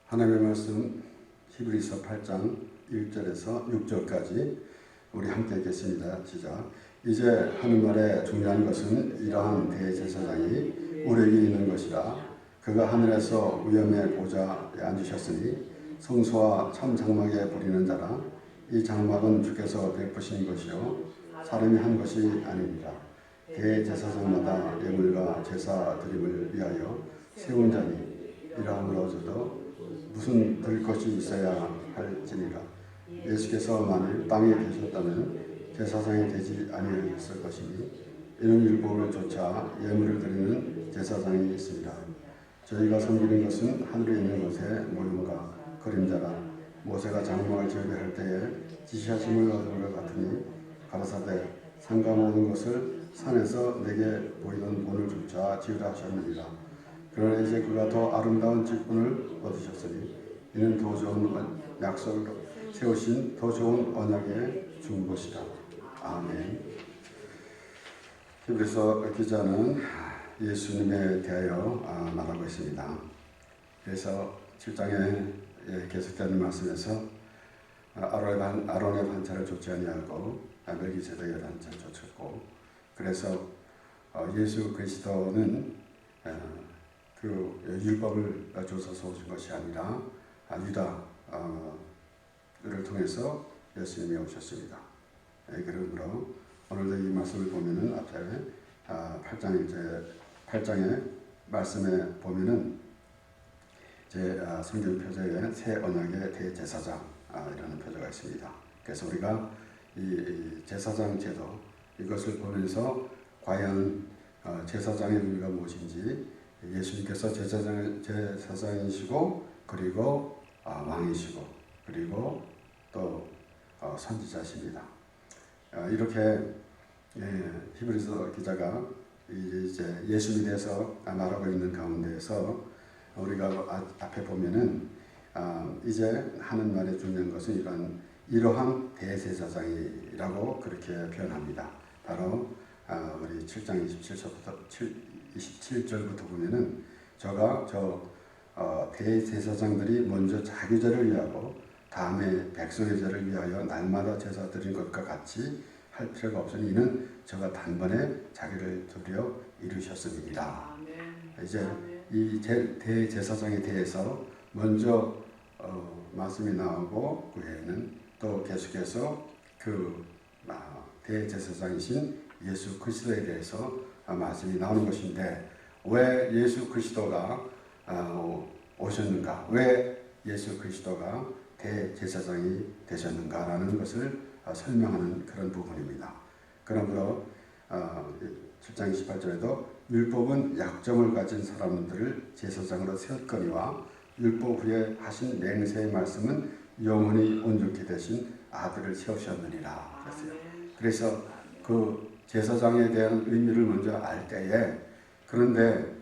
하나님의 말씀 히브리서 8장 1절에서 6절까지 우리 함께 읽겠습니다. 시작. 이제 하는 말에 중요한 것은 이러한 대제사장이 우리에게 있는 것이라. 그가 하늘에서 위엄의 보좌에 앉으셨으니 성소와 참 장막에 부리는 자라. 이 장막은 주께서 베푸신 것이요 사람이 한 것이 아닙니다. 대제사장마다 예물과 제사 드림을 위하여 세운 자니 이러함으로서도 무슨 드릴 것이 있어야 할지니라. 예수께서 만일 땅에 계셨다면 제사장이 되지 아니하였을 것이니 이는 율법을 좇아 예물을 드리는 제사장이 있습니다. 저희가 섬기는 것은 하늘에 있는 것의 모형과 그림자라. 모세가 장막을 지으려 할 때에 지시하심을 얻은 것 같으니 가라사대 산과 모든 것을 산에서 내게 보이던 본을 좇아 지으라 하셨느니라. 그러나 이제 그가 더 아름다운 직분을 얻으셨으니 이는 더 좋은 약속을 세우신 더 좋은 언약에 준 것이라. 아멘. 히브리서 기자는 예수님에 대하여 말하고 있습니다. 그래서 7장에 계속되는 말씀에서 아론의 반차를 좇지 아니하고 멜기세덱의 반차를 좇았고, 그래서 예수 그리스도는 그 율법을 줘서 오신 것이 아니라 유다를 통해서 예수님이 오셨습니다. 그러므로 오늘도 이 말씀을 보면은 앞에 8장의 말씀에 보면은 제 성경 표제에 새 언약의 대제사장 이라는 표제가 있습니다. 그래서 우리가 이 제사장 제도 이것을 보면서 과연 제사장의 의미가 무엇인지, 예수님께서 제사장이시고 그리고 왕이시고 그리고 또 선지자십니다. 이렇게 히브리서 기자가 이제 예수님에 대해서 말하고 있는 가운데에서 우리가 앞에 보면은 이제 하는 말에 중요한 것은 이러한 대제사장이라고 그렇게 표현합니다. 바로 우리 7장 27절부터 보면은 대제사장들이 먼저 자기 죄를 위하고 다음에 백성의 죄를 위하여 날마다 제사 드린 것과 같이 할 필요가 없으니 이는 저가 단번에 자기를 드려 이루셨습니다. 이제 이 대제사장에 대해서 먼저 말씀이 나오고 그 외에는 또 계속해서 그 대제사장이신 예수 그리스도에 대해서 말씀이 나오는 것인데, 왜 예수 그리스도가 오셨는가, 왜 예수 그리스도가 대제사장이 되셨는가라는 것을 설명하는 그런 부분입니다. 그러므로 7장 28절에도 율법은 약점을 가진 사람들을 제사장으로 세웠거니와 율법 후에 하신 맹세의 말씀은 영원히 온전케 되신 아들을 세우셨느니라 그랬어요. 그래서 그 제사장에 대한 의미를 먼저 알 때에, 그런데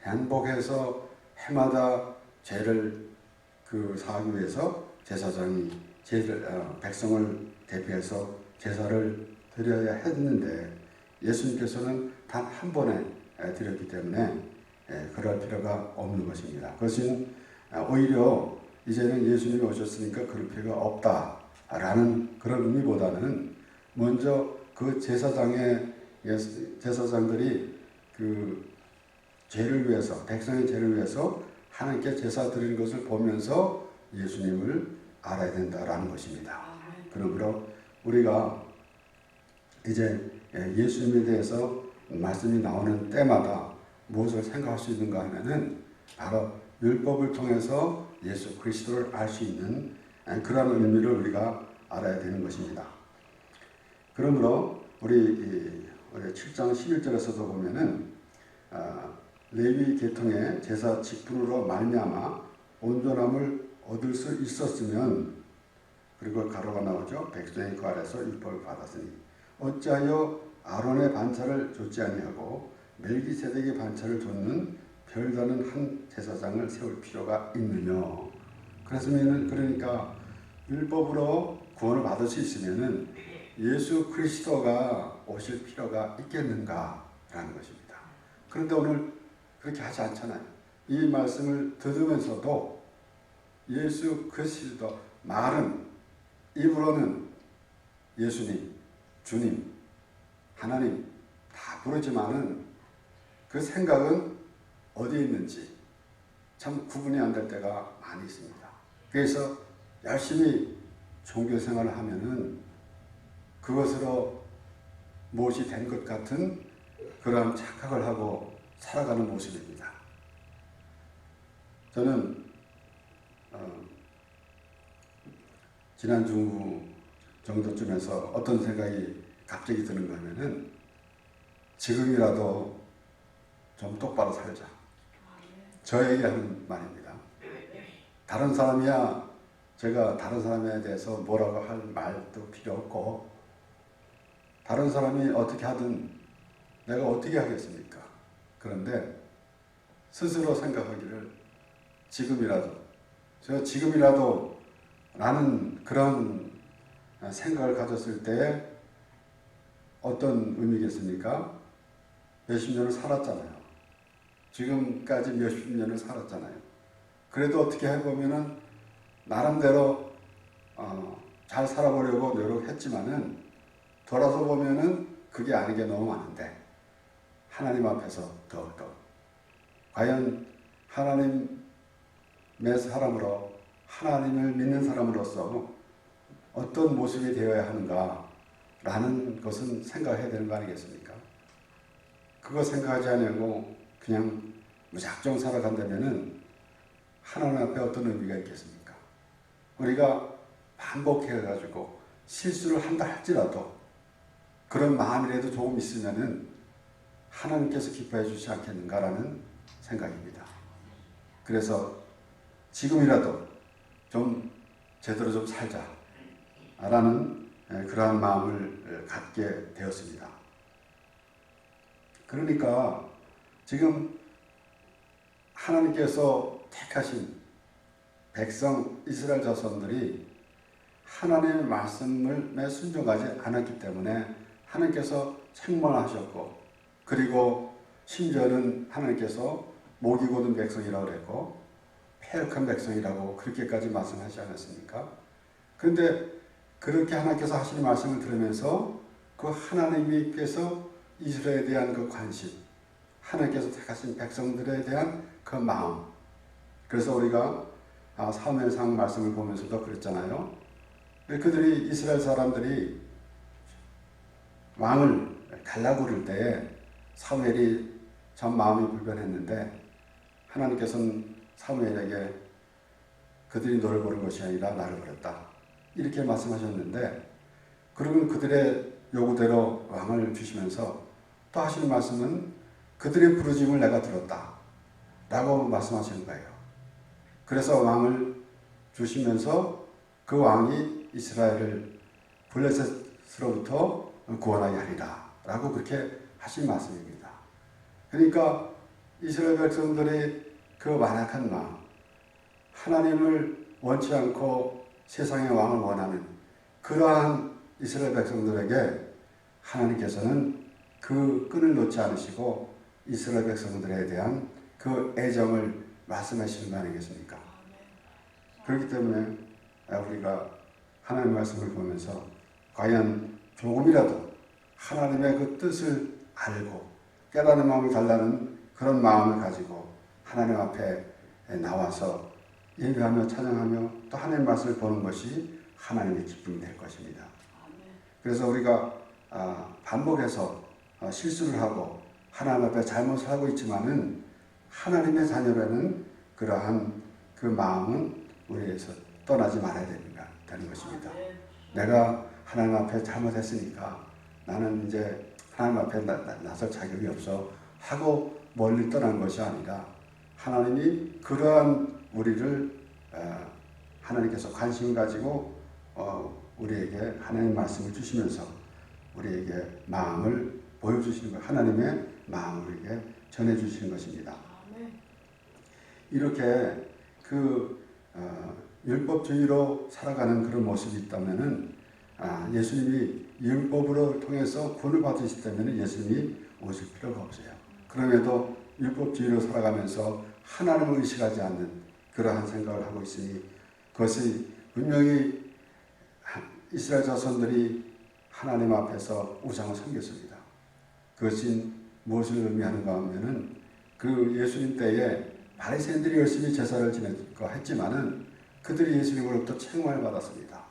행복해서 해마다 죄를 사하기 위해서 제사장이 백성을 대표해서 제사를 드려야 했는데 예수님께서는 단 한 번에 드렸기 때문에 그럴 필요가 없는 것입니다. 그것은 오히려 이제는 예수님이 오셨으니까 그럴 필요가 없다라는 그런 의미보다는 먼저 그 제사장들이 그 죄를 위해서, 백성의 죄를 위해서 하나님께 제사 드리는 것을 보면서 예수님을 알아야 된다라는 것입니다. 그러므로 우리가 이제 예수님에 대해서 말씀이 나오는 때마다 무엇을 생각할 수 있는가 하면은 바로 율법을 통해서 예수 그리스도를 알 수 있는 그런 의미를 우리가 알아야 되는 것입니다. 그러므로 우리 7장 11절에서도 보면은 레위 계통의 제사 직분으로 말미암아 온전함을 얻을 수 있었으면, 그리고 가로가 나오죠. 백성이 그 아래서 율법을 받았으니 어찌하여 아론의 반차를 좇지 아니하고 멜기세덱의 반차를 좇는 별다른 한 제사장을 세울 필요가 있느냐. 그러니까 율법으로 구원을 받을 수 있으면은 예수 그리스도가 오실 필요가 있겠는가라는 것입니다. 그런데 오늘 그렇게 하지 않잖아요. 이 말씀을 들으면서도 예수 그리스도, 말은 입으로는 예수님, 주님, 하나님 다 부르지만은 그 생각은 어디에 있는지 참 구분이 안 될 때가 많이 있습니다. 그래서 열심히 종교 생활을 하면은 그것으로 무엇이 된 것 같은 그런 착각을 하고 살아가는 모습입니다. 저는 지난주 정도쯤에서 어떤 생각이 갑자기 드는가 하면은 지금이라도 좀 똑바로 살자. 저에게 하는 말입니다. 다른 사람이야 제가 다른 사람에 대해서 뭐라고 할 말도 필요 없고 다른 사람이 어떻게 하든 내가 어떻게 하겠습니까? 그런데 스스로 생각하기를 지금이라도 라는 그런 생각을 가졌을 때 어떤 의미겠습니까? 몇십 년을 살았잖아요. 지금까지 몇십 년을 살았잖아요. 그래도 어떻게 해보면은 나름대로 잘 살아보려고 노력했지만은 돌아서 보면은 그게 아닌 게 너무 많은데 하나님 앞에서 더욱더 과연 하나님의 사람으로 하나님을 믿는 사람으로서 어떤 모습이 되어야 하는가라는 것은 생각해야 되는 거 아니겠습니까? 그거 생각하지 않고 그냥 무작정 살아간다면은 하나님 앞에 어떤 의미가 있겠습니까? 우리가 반복해가지고 실수를 한다 할지라도 그런 마음이라도 조금 있으면은 하나님께서 기뻐해 주지 않겠는가라는 생각입니다. 그래서 지금이라도 좀 제대로 좀 살자라는 그러한 마음을 갖게 되었습니다. 그러니까 지금 하나님께서 택하신 백성 이스라엘 자손들이 하나님의 말씀을 순종하지 않았기 때문에 하나님께서 책망하셨고 그리고 심지어는 하나님께서 목이 곧은 백성이라고 그랬고 패역한 백성이라고 그렇게까지 말씀하지 않았습니까? 그런데 그렇게 하나님께서 하시는 말씀을 들으면서 그 하나님께서 이스라엘에 대한 그 관심, 하나님께서 택하신 백성들에 대한 그 마음. 그래서 우리가 사무엘상 말씀을 보면서도 그랬잖아요. 그들이 이스라엘 사람들이 왕을 갈라고 그럴 때에 사무엘이 참 마음이 불편했는데 하나님께서는 사무엘에게 그들이 너를 버린 것이 아니라 나를 버렸다. 이렇게 말씀하셨는데 그러면 그들의 요구대로 왕을 주시면서 또 하시는 말씀은 그들의 부르짐을 내가 들었다. 라고 말씀하시는 거예요. 그래서 왕을 주시면서 그 왕이 이스라엘을 블레셋으로부터 구원하게 하리라. 라고 그렇게 하신 말씀입니다. 그러니까 이스라엘 백성들의 그 완악한 마음, 하나님을 원치 않고 세상의 왕을 원하는 그러한 이스라엘 백성들에게 하나님께서는 그 끈을 놓지 않으시고 이스라엘 백성들에 대한 그 애정을 말씀하시는 거 아니겠습니까? 그렇기 때문에 우리가 하나님의 말씀을 보면서 과연 조금이라도 하나님의 그 뜻을 알고 깨닫는 마음을 달라는 그런 마음을 가지고 하나님 앞에 나와서 예배하며 찬양하며 또 하나님의 말씀을 보는 것이 하나님의 기쁨이 될 것입니다. 그래서 우리가 반복해서 실수를 하고 하나님 앞에 잘못을 하고 있지만은 하나님의 자녀라는 그러한 그 마음은 우리에서 떠나지 말아야 되는 것입니다. 내가 하나님 앞에 잘못했으니까 나는 이제 하나님 앞에 나설 자격이 없어 하고 멀리 떠난 것이 아니라 하나님이 그러한 우리를 하나님께서 관심을 가지고 우리에게 하나님의 말씀을 주시면서 우리에게 마음을 보여주시는 것, 하나님의 마음을 우리에게 전해주시는 것입니다. 이렇게 그 율법주의로 살아가는 그런 모습이 있다면은 예수님이 율법으로 통해서 구원을 받으실 때면 예수님이 오실 필요가 없어요. 그럼에도 율법주의로 살아가면서 하나님을 의식하지 않는 그러한 생각을 하고 있으니 그것이 분명히 이스라엘 자손들이 하나님 앞에서 우상을 섬겼습니다. 그것이 무엇을 의미하는가 하면은 그 예수님 때에 바리새인들이 열심히 제사를 지내고 했지만은 그들이 예수님으로부터 책망을 받았습니다.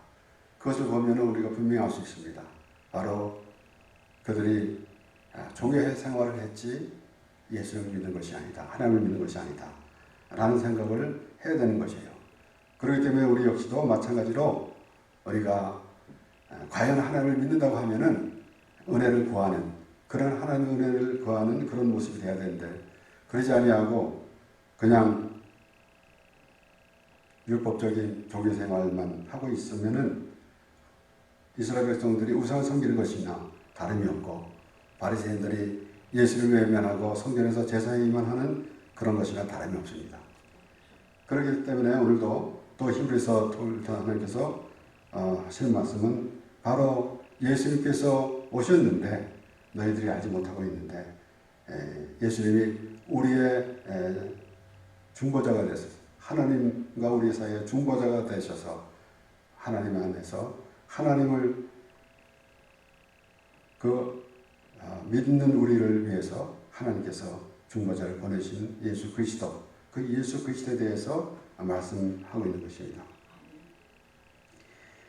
그것을 보면 우리가 분명히 알 수 있습니다. 바로 그들이 종교 생활을 했지 예수를 믿는 것이 아니다. 하나님을 믿는 것이 아니다. 라는 생각을 해야 되는 것이에요. 그렇기 때문에 우리 역시도 마찬가지로 우리가 과연 하나님을 믿는다고 하면은 은혜를 구하는 그런 하나님의 은혜를 구하는 그런 모습이 돼야 되는데 그러지 아니하고 그냥 율법적인 종교 생활만 하고 있으면은 이스라엘 백성들이 우상을 섬기는 것이나 다름이 없고 바리새인들이 예수를 외면하고 성전에서 제사에만 하는 그런 것이나 다름이 없습니다. 그렇기 때문에 오늘도 또 히브리서 하나님께서 하시는 말씀은 바로 예수님께서 오셨는데 너희들이 알지 못하고 있는데 예수님이 우리의 중보자가 되셔서 하나님과 우리 사이에 중보자가 되셔서 하나님 안에서 하나님을 믿는 우리를 위해서 하나님께서 중보자를 보내신 예수 그리스도 그 예수 그리스도에 대해서 말씀하고 있는 것입니다.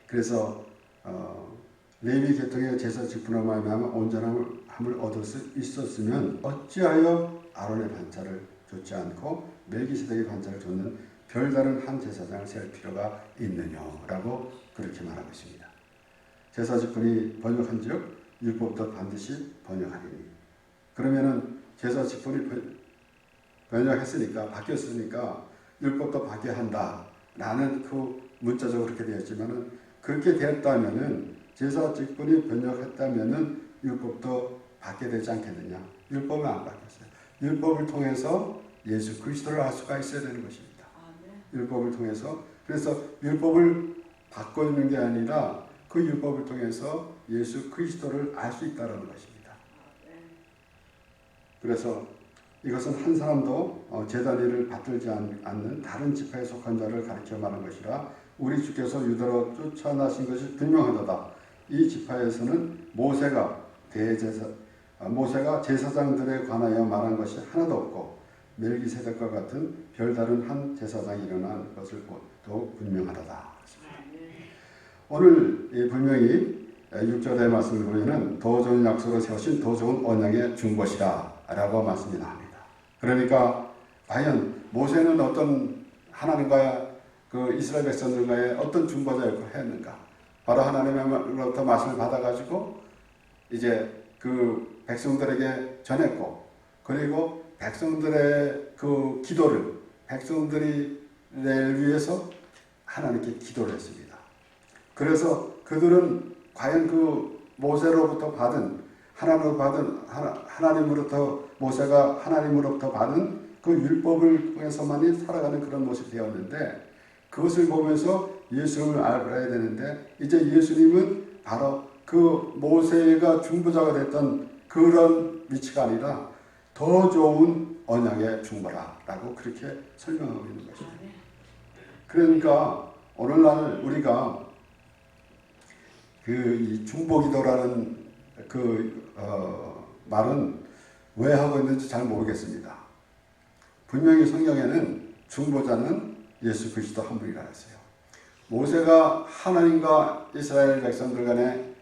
그래서 레위 계통의 제사 직분으로 말미암아 온전함을 얻을 수 있었으면 어찌하여 아론의 반차를 줬지 않고 멜기세덱의 반차를 줬는 별다른 한 제사장을 세울 필요가 있느냐라고 그렇게 말하고 있습니다. 제사 직분이 번역한즉 율법도 반드시 번역하리니 그러면은 제사 직분이 번역했으니까 바뀌었으니까 율법도 바뀌어야 한다라는 그 문자적으로 그렇게 되었지만은 그렇게 되었다면은 제사 직분이 번역했다면은 율법도 바뀌게 되지 않겠느냐? 율법은 안 바뀌었어요. 율법을 통해서 예수 그리스도를 알 수가 있어야 되는 것입니다. 율법을 통해서 그래서 율법을 바꿔주는 게 아니라 그 율법을 통해서 예수 그리스도를 알 수 있다는 것입니다. 그래서 이것은 한 사람도 제단 일을 받들지 않는 다른 지파에 속한 자를 가리켜 말한 것이라 우리 주께서 유다로 쫓아나신 것이 분명하도다. 이 지파에서는 모세가 제사장들에 관하여 말한 것이 하나도 없고 멜기세덱과 같은 별다른 한 제사장이 일어난 것을 더욱 분명하다. 오늘 분명히 6절의 말씀을 보면은 더 좋은 약속을 세우신 더 좋은 언약의 중보시라 라고 말씀이 나옵니다. 그러니까 과연 모세는 어떤 하나님과 그 이스라엘 백성들과의 어떤 중보자 역할을 했는가? 바로 하나님으로부터 말씀을 받아가지고 이제 그 백성들에게 전했고 그리고 백성들의 그 기도를 백성들이 위해서 하나님께 기도를 했습니다. 그래서 그들은 과연 그 모세로부터 받은 하나님으로부터 모세가 하나님으로부터 받은 그 율법을 통해서만이 살아가는 그런 모습이 되었는데 그것을 보면서 예수님을 알아야 되는데 이제 예수님은 바로 그 모세가 중보자가 됐던 그런 위치가 아니라 더 좋은 언약의 중보라라고 그렇게 설명하고 있는 것입니다. 그러니까 오늘날 우리가 이 중보기도라는 말은 왜 하고 있는지 잘 모르겠습니다. 분명히 성경에는 중보자는 예수 그리스도 한 분이라 했어요. 모세가 하나님과 이스라엘 백성들 간에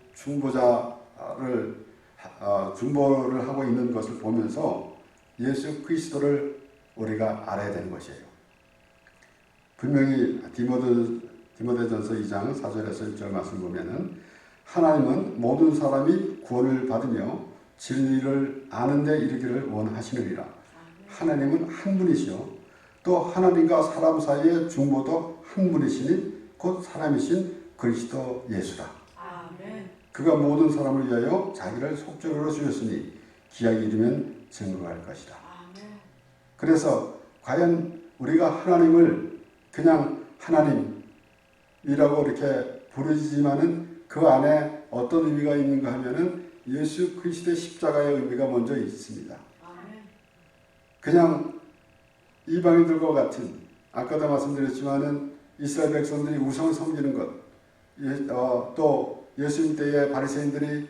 중보를 하고 있는 것을 보면서 예수 그리스도를 우리가 알아야 되는 것이에요. 분명히 디모데전서 2장 4절에서 6절 말씀 보면은 하나님은 모든 사람이 구원을 받으며 진리를 아는 데 이르기를 원하시느니라. 하나님은 한 분이시요 또 하나님과 사람 사이의 중보도 한 분이시니 곧 사람이신 그리스도 예수라. 아멘. 그가 모든 사람을 위하여 자기를 속죄로 주셨으니 기약이 이르면 증거할 것이다. 아멘. 그래서 과연 우리가 하나님을 그냥 하나님이라고 이렇게 부르지만은 그 안에 어떤 의미가 있는가 하면은 예수 그리스도의 십자가의 의미가 먼저 있습니다. 아멘. 그냥 이방인들과 같은 아까도 말씀드렸지만은 이스라엘 백성들이 우상을 섬기는 것, 또 예수님 때의 바리새인들이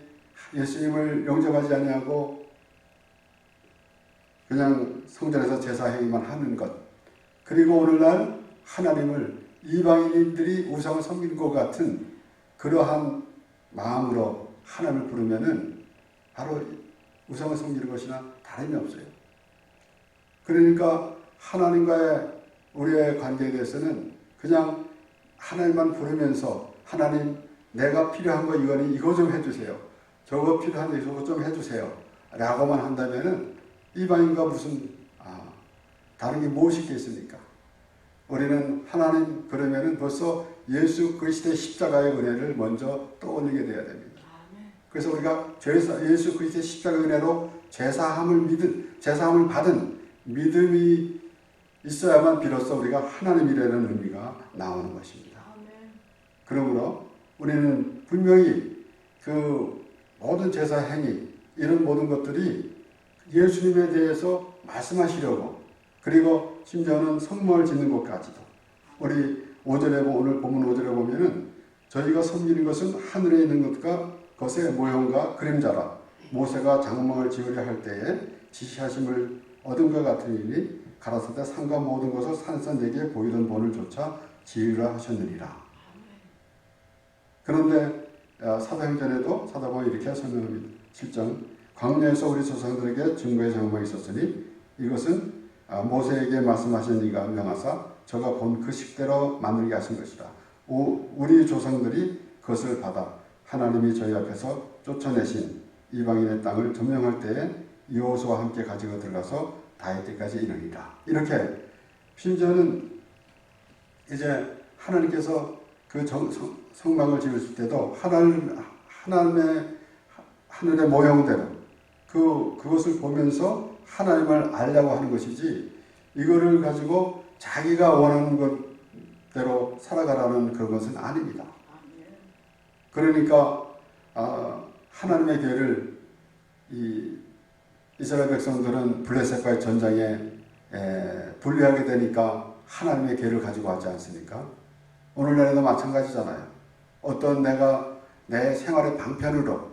예수님을 영접하지 아니하고 그냥 성전에서 제사 행위만 하는 것, 그리고 오늘날 하나님을 이방인들이 우상을 섬기는 것 같은 그러한 마음으로 하나님을 부르면은 바로 우상을 섬기는 것이나 다름이 없어요. 그러니까 하나님과의 우리의 관계에 대해서는 그냥 하나님만 부르면서 하나님 내가 필요한 거 이거니 이거 좀 해주세요. 저거 필요한데 저거 좀 해주세요. 라고만 한다면은 이방인과 무슨 다른 게 무엇이 있겠습니까? 우리는 하나님 그러면은 벌써 예수 그리스도의 십자가의 은혜를 먼저 떠올리게 돼야 됩니다. 그래서 우리가 예수 그리스도의 십자가의 은혜로 제사함을 받은 믿음이 있어야만 비로소 우리가 하나님이라는 의미가 나오는 것입니다. 그러므로 우리는 분명히 그 모든 제사 행위 이런 모든 것들이 예수님에 대해서 말씀하시려고, 그리고 심지어는 성막을 짓는 것까지도 우리 5절에 오늘 본문 5절에 보면은 저희가 섬기는 것은 하늘에 있는 것의 모형과 그림자라 모세가 장막을 지으려 할 때에 지시하심을 얻은 것 같으니 가라사대 산과 모든 것을 산산에게 보이던 본을 조차 지으라 하셨느니라. 그런데 사도행전에도 사도바울이 이렇게 설명합니다. 7장 광야에서 우리 조상들에게 증거의 장막이 있었으니 이것은 모세에게 말씀하신 이가 명하사 저가 본 그 식대로 만들게 하신 것이다. 우리 조상들이 그것을 받아 하나님이 저희 앞에서 쫓아내신 이방인의 땅을 점령할 때에 여호수아와 함께 가지고 들어가서 다윗 때까지 이르리라. 이렇게 심지어는 이제 하나님께서 그 성막을 지으실 때도 하늘의 모형대로 그것을 보면서 하나님을 알려고 하는 것이지, 이거를 가지고 자기가 원하는 것대로 살아가라는 그런 것은 아닙니다. 그러니까 하나님의 계를 이스라엘 백성들은 블레셋과의 전장에 분리하게 되니까 하나님의 계를 가지고 하지 않습니까? 오늘날에도 마찬가지잖아요. 어떤 내가 내 생활의 방편으로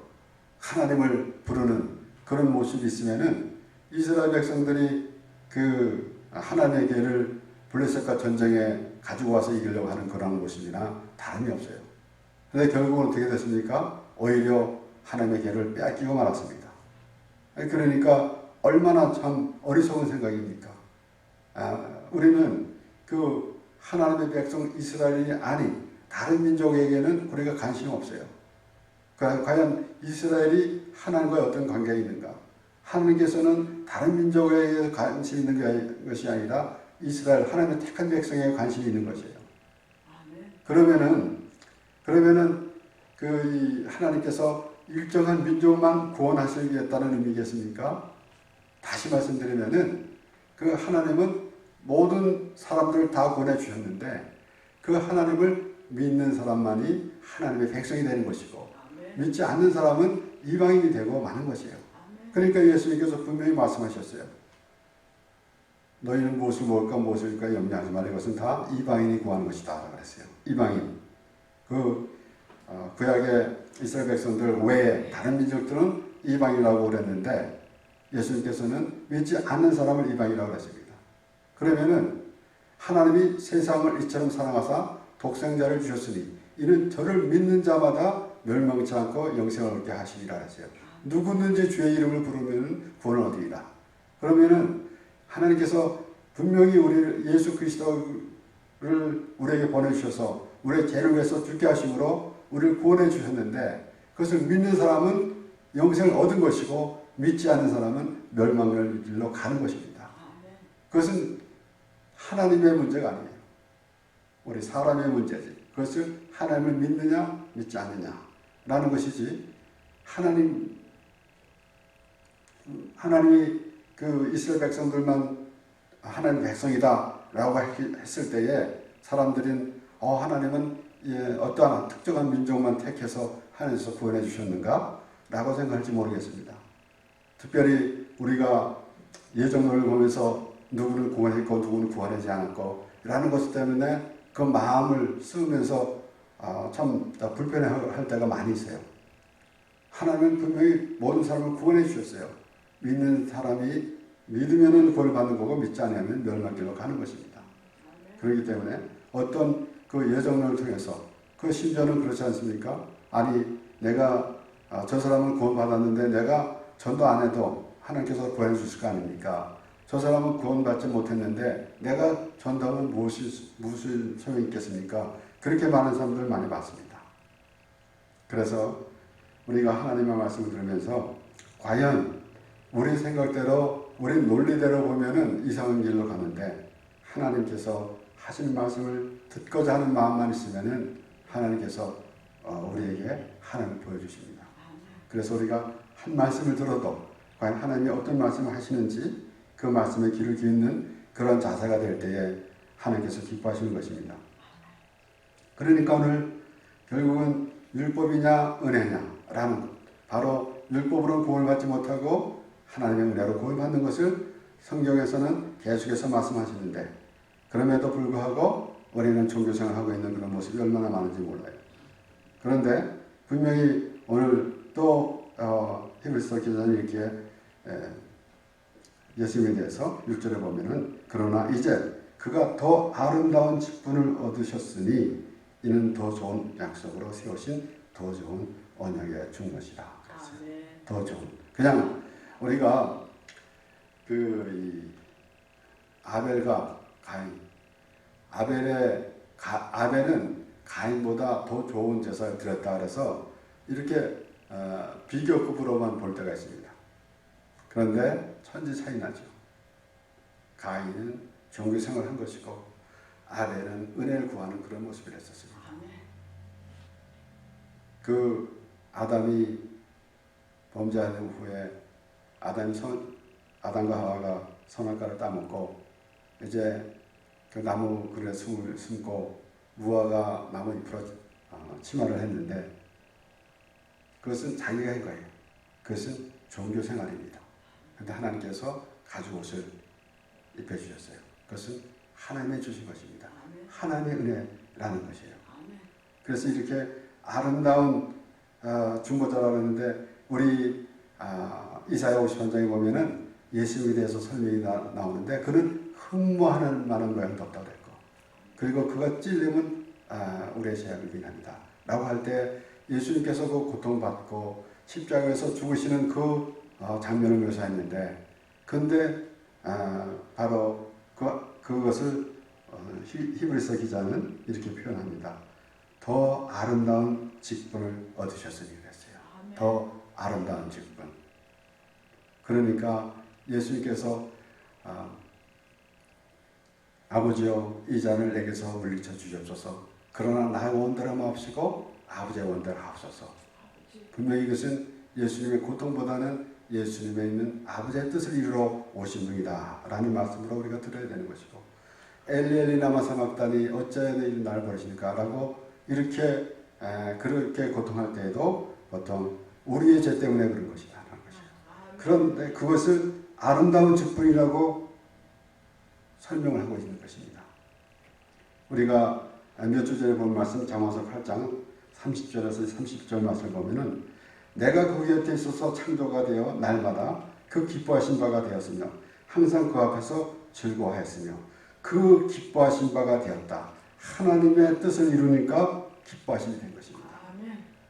하나님을 부르는 그런 모습이 있으면은 이스라엘 백성들이 그 하나님의 계를 블레셋과 전쟁에 가지고 와서 이기려고 하는 그런 모습이나 다름이 없어요. 그런데 결국은 어떻게 됐습니까? 오히려 하나님의 계를 빼앗기고 말았습니다. 그러니까 얼마나 참 어리석은 생각입니까? 우리는 그 하나님의 백성 이스라엘이 아닌 다른 민족에게는 우리가 관심이 없어요. 과연 이스라엘이 하나님과의 어떤 관계가 있는가? 하나님께서는 다른 민족에게 관심이 있는 것이 아니라 이스라엘 하나님의 택한 백성에게 관심이 있는 것이에요. 그러면은 그 하나님께서 일정한 민족만 구원하시겠다는 의미겠습니까? 다시 말씀드리면은 그 하나님은 모든 사람들을 다 구원해 주셨는데 그 하나님을 믿는 사람만이 하나님의 백성이 되는 것이고, 믿지 않는 사람은 이방인이 되고 마는 것이에요. 그러니까 예수님께서 분명히 말씀하셨어요. 너희는 무엇을 먹을까 무엇을 입을까 염려하지 말라. 이것은 다 이방인이 구하는 것이다 그랬어요. 이방인. 구약의 이스라엘 백성들 외에 다른 민족들은 이방이라고 그랬는데 예수님께서는 믿지 않는 사람을 이방이라고 했습니다. 그러면은 하나님이 세상을 이처럼 사랑하사 독생자를 주셨으니 이는 저를 믿는 자마다 멸망치 않고 영생을 얻게 하시리라 했어요. 누구든지 주의 이름을 부르면 구원을 얻으리라. 그러면은 하나님께서 분명히 우리 예수 그리스도를 우리에게 보내주셔서 우리의 죄를 위해서 죽게 하심으로 우리를 구원해 주셨는데, 그것을 믿는 사람은 영생을 얻은 것이고 믿지 않는 사람은 멸망을 길로 가는 것입니다. 그것은 하나님의 문제가 아니에요. 우리 사람의 문제지. 그것을 하나님을 믿느냐 믿지 않느냐 라는 것이지, 하나님이 그 이스라엘 백성들만 하나님의 백성이다 라고 했을 때에 사람들은 하나님은 어떠한 특정한 민족만 택해서 하나님께서 구원해 주셨는가 라고 생각할지 모르겠습니다. 특별히 우리가 예정론을 보면서 누구를 구원했고 누구는 구원하지 않았고 라는 것 때문에 그 마음을 쓰면서 참 불편해할 때가 많이 있어요. 하나님은 분명히 모든 사람을 구원해 주셨어요. 믿는 사람이 믿으면 구원을 받는 거고 믿지 않으면 멸망길로 가는 것입니다. 그렇기 때문에 어떤 그 예정론을 통해서 그 심지어는 그렇지 않습니까? 아니 내가 저 사람은 구원받았는데 내가 전도 안 해도 하나님께서 구원해 주실 거 아닙니까? 저 사람은 구원받지 못했는데 내가 전도하면 무슨 소용이 있겠습니까? 그렇게 많은 사람들 많이 봤습니다. 그래서 우리가 하나님의 말씀을 들으면서 과연 우리 생각대로 우리 논리대로 보면은 이상한 길로 가는데 하나님께서 하시는 말씀을 듣고자 하는 마음만 있으면은 하나님께서 우리에게 하나님을 보여주십니다. 그래서 우리가 한 말씀을 들어도 과연 하나님이 어떤 말씀을 하시는지 그 말씀에 귀를 기울이는 그런 자세가 될 때에 하나님께서 기뻐하시는 것입니다. 그러니까 오늘 결국은 율법이냐 은혜냐라는 것, 바로 율법으로는 구원을 받지 못하고 하나님의 은혜로 구원을 받는 것을 성경에서는 계속해서 말씀하시는데 그럼에도 불구하고 우리는 종교생활을 하고 있는 그런 모습이 얼마나 많은지 몰라요. 그런데 분명히 오늘 또 히브리서 기자는 이렇게 예수님에 대해서 6절에 보면은 그러나 이제 그가 더 아름다운 직분을 얻으셨으니 이는 더 좋은 약속으로 세우신 더 좋은 언약에 준 것이다. 더 좋은. 그냥 우리가 아벨과 가인, 아벨은 가인보다 더 좋은 제사를 드렸다 그래서 이렇게 비교급으로만 볼 때가 있습니다. 그런데 천지 차이 나죠. 가인은 종교생활을 한 것이고 아벨은 은혜를 구하는 그런 모습을 했었습니다. 그 아담이 범죄한 후에 아담과 하와가 선악과를 따먹고 이제 그 나무 그늘에 숨고 무화과 나무 잎으로 치마를 했는데 그것은 자기가 한 거예요. 그것은 종교생활입니다. 그런데 하나님께서 가죽 옷을 입혀주셨어요. 그것은 하나님의 주신 것입니다. 하나님의 은혜라는 것이에요. 그래서 이렇게 아름다운 중보자라고 하는데 우리 이사야 50장에 보면은 예수님에 대해서 설명이 나오는데 그는 흠모하는 많은 모양도 없다고 그랬고 그리고 그가 찔림은 우리의 죄악을 비납니다 라고 할 때 예수님께서 그 고통받고 십자가에서 죽으시는 그 장면을 묘사했는데 근데 바로 그것을 히브리서 기자는 이렇게 표현합니다. 더 아름다운 직분을 얻으셨으니 그랬어요. 더 아름다운 직분. 그러니까 예수님께서 아버지여 이 잔을 내게서 물리쳐 주옵소서. 그러나 나의 원대로 마옵시고 아버지의 원대로 하옵소서. 분명히 이것은 예수님의 고통보다는 예수님에 있는 아버지의 뜻을 이루러 오신 분이다 라는 말씀으로 우리가 들어야 되는 것이고 엘리 엘리 라마 사박다니 어찌하여 너희는 나를 버리시니까 라고 이렇게 그렇게 고통할 때에도 보통 우리의 죄 때문에 그런 것이다 라는 것이에요. 그런데 그것을 아름다운 직분이라고 설명을 하고 있는 것입니다. 우리가 몇 주 전에 본 말씀 잠언서 8장 30절에서 30절 말씀을 보면은 내가 그 곁에 있어서 창조가 되어 날마다 그 기뻐하신 바가 되었으며 항상 그 앞에서 즐거워하였으며 그 기뻐하신 바가 되었다. 하나님의 뜻을 이루니까 기뻐하심이 된 것입니다.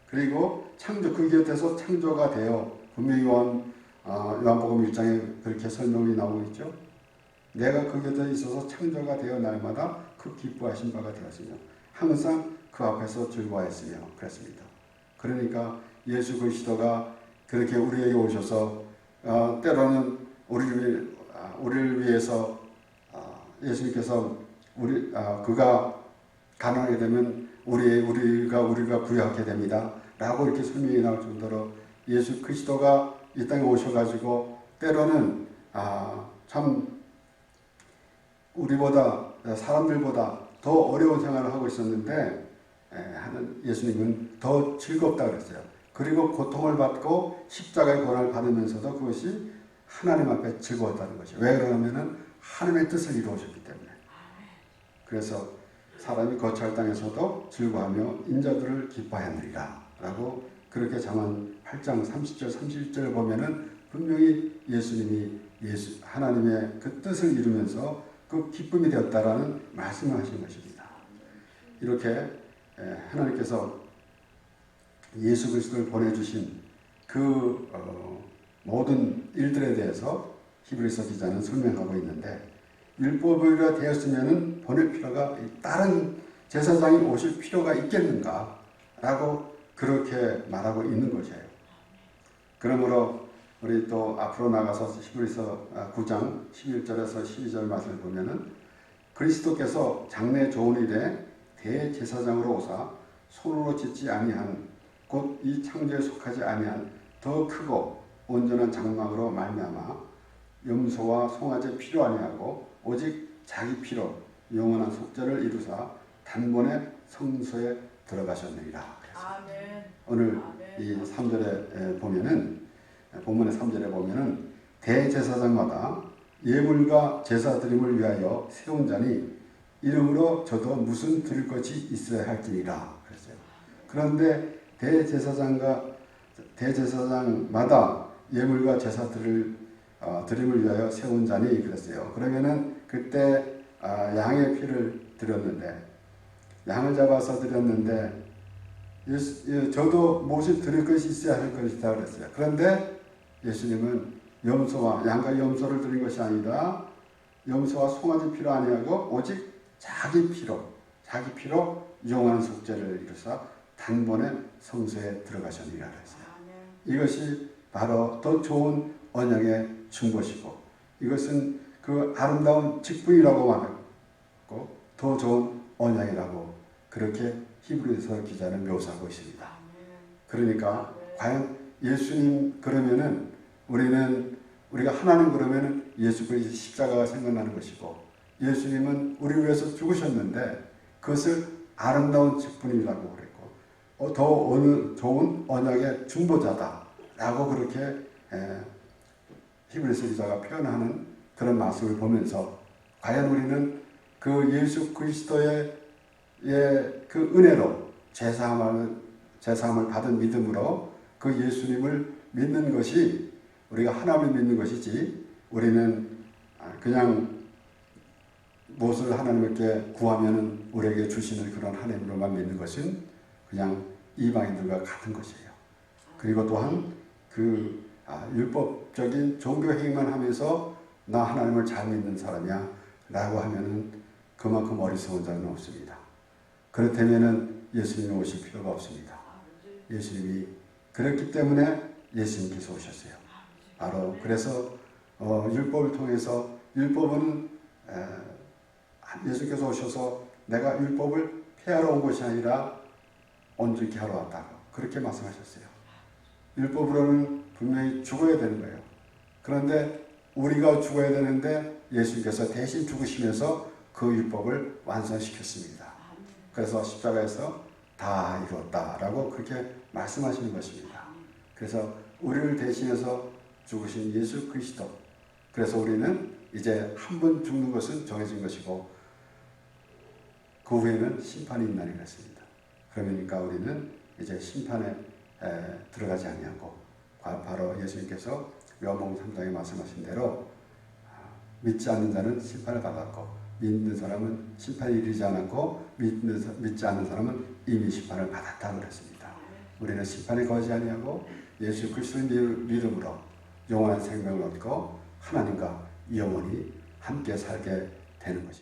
그리고 그 곁에서 창조가 되어 분명히 요한복음 1장에 그렇게 설명이 나오고 있죠. 내가 그 곁에 있어서 창조가 되어 날마다 그 기뻐하신 바가 되었으며 항상 그 앞에서 즐거워했으며 그랬습니다. 그러니까 예수 그리스도가 그렇게 우리에게 오셔서 때로는 우리를 위해서 예수님께서 그가 가난하게 되면 우리가 부유하게 됩니다. 라고 이렇게 설명이 나올 정도로 예수 그리스도가 이 땅에 오셔가지고 때로는 참 우리보다 사람들보다 더 어려운 생활을 하고 있었는데 예수님은 더 즐겁다 그랬어요. 그리고 고통을 받고 십자가의 고난을 받으면서도 그것이 하나님 앞에 즐거웠다는 것이에요. 왜 그러냐면은 하나님의 뜻을 이루어졌기 때문에. 그래서 사람이 거처할 땅에서도 즐거워하며 인자들을 기뻐하느니라 라고 그렇게 잠언 8장 30절 31절을 보면은 분명히 예수님이 하나님의 그 뜻을 이루면서 그 기쁨이 되었다라는 말씀을 하신 것입니다. 이렇게 하나님께서 예수 그리스도를 보내주신 그 모든 일들에 대해서 히브리서 기자는 설명하고 있는데, 율법으로 되었으면 보낼 필요가, 다른 제사장이 오실 필요가 있겠는가 라고 그렇게 말하고 있는 것이에요. 그러므로 우리 또 앞으로 나가서 히브리서 9장 11절에서 12절 말씀을 보면은, 그리스도께서 장래 좋은 일에 대제사장으로 오사 손으로 짓지 아니한 곧 이 창조에 속하지 아니한 더 크고 온전한 장막으로 말미암아 염소와 송아지 필요 아니하고 오직 자기 피로 영원한 속죄를 이루사 단번에 성소에 들어가셨느니라. 아멘. 오늘 아멘. 이 3절에 보면은, 본문의 3절에 보면은 대제사장마다 예물과 제사 드림을 위하여 세운 자니 이름으로 저도 무슨 드릴 것이 있어야 할지니라 그랬어요. 그런데 대제사장마다 예물과 제사 드림을 위하여 세운 자니 그랬어요. 그러면은 그때 양의 피를 드렸는데, 양을 잡아서 드렸는데 저도 무엇이 드릴 것이 있어야 할 것이다 그랬어요. 그런데 예수님은 양과 염소를 드린 것이 아니라 염소와 송아지 피로 아니하고 오직 자기 피로 영원한 속죄를 이루사 단번에 성소에 들어가셨느니라 그랬어요. 이것이 바로 더 좋은 언약의 중보시고, 이것은 그 아름다운 직분이라고 말하고 더 좋은 언약이라고 그렇게 히브리서 기자는 묘사하고 있습니다. 그러니까 과연 예수님 그러면은 우리가 하나님 그러면은 예수 그리스도 십자가가 생각나는 것이고, 예수님은 우리 위해서 죽으셨는데 그것을 아름다운 직분이라고 그랬고, 더 좋은 언약의 중보자다라고 그렇게 히브리서 기자가 표현하는 그런 말씀을 보면서, 과연 우리는 그 예수 그리스도의 그 은혜로 제사함을 받은 믿음으로 그 예수님을 믿는 것이, 우리가 하나님을 믿는 것이지, 우리는 그냥 무엇을 하나님께 구하면 우리에게 주시는 그런 하나님으로만 믿는 것은 그냥 이방인들과 같은 것이에요. 그리고 또한 그 율법적인 종교 행위만 하면서 나 하나님을 잘 믿는 사람이야 라고 하면은 그만큼 어리석은 자는 없습니다. 그렇다면은 예수님이 오실 필요가 없습니다. 예수님이 그렇기 때문에 예수님께서 오셨어요. 바로 그래서 율법을 통해서, 율법은 예수께서 오셔서 내가 율법을 폐하러 온 것이 아니라 온전히 하러 왔다고 그렇게 말씀하셨어요. 율법으로는 분명히 죽어야 되는 거예요. 그런데 우리가 죽어야 되는데 예수님께서 대신 죽으시면서 그 율법을 완성시켰습니다. 그래서 십자가에서 다 이루었다라고 그렇게 말씀하시는 것입니다. 그래서 우리를 대신해서 죽으신 예수 그리스도, 그래서 우리는 이제 한 번 죽는 것은 정해진 것이고 그 후에는 심판이 있나니 그랬습니다. 그러니까 우리는 이제 심판에 들어가지 아니하고, 바로 예수님께서 요한복음 3장에 말씀하신 대로 믿지 않는 자는 심판을 받았고 믿는 사람은 심판이 이르지 않았고 믿지 않는 사람은 이미 심판을 받았다고 그랬습니다. 우리는 심판에 거하지 아니하고 예수 그리스도의 믿음으로 영원한 생명을 얻고 하나님과 영원히 함께 살게 되는 것입니다.